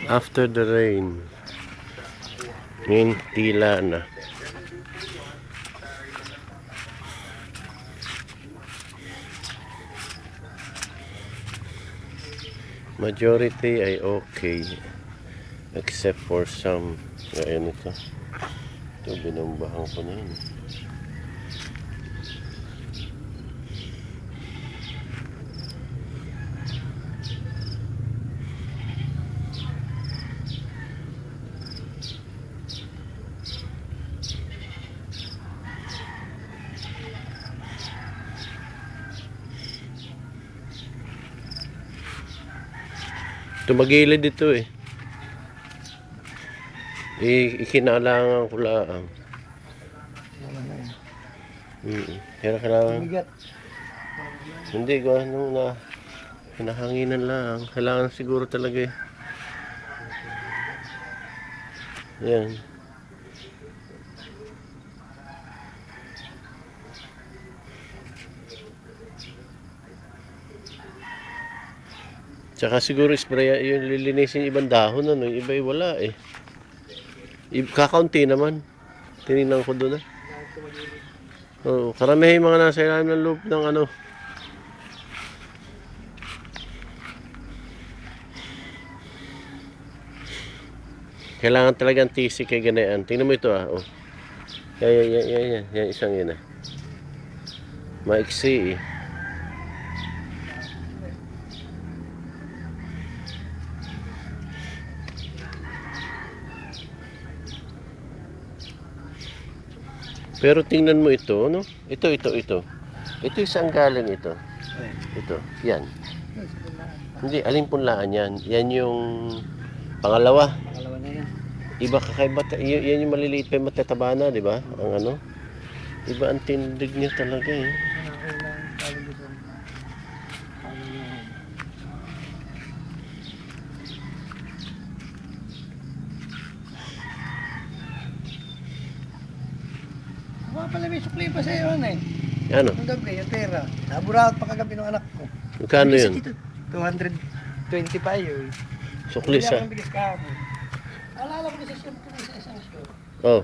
After the rain. Ngayon tila na. Majority ay okay. Except for some. Ayan ito. Ito binumbahan ko na yun. Tumagilid dito eh. Ikinalangan ko lang. Kaya kailangan. Hindi ko na hinahanginan lang. Kailangan siguro talaga eh. Yan. Tsaka siguro spray yung lilinisin ibang dahon ano, yung iba ay wala eh. Kakaunti naman. Tinignan ko doon. Oh, karamihan mga nasa ilalim ng loop ng ano. Kailangan talagang tisi kay ganyan. Tingnan mo ito ah. Oh. Yan isang yun ah. Maiksi eh. Pero tingnan mo ito, no? Ito. Ito isang galing ito. Ito, yan. Hindi, alin punlaan yan. Yan yung pangalawa. Pangalawa na yan. Iba kakaiba, yan yung maliliit pa yung matataba na, di ba? Ang ano? Iba ang tindig niya talaga eh. Mga pala may sukli pa sa'yo eh. Ano? Ang gabi, yung pera. Naburawat pa kagabi ng anak ko. Magkano yun? 220 pa yun. Sukli sa. Kaya ang bilis kahapon. Alala ko sa shop ko sa isang store. Oh.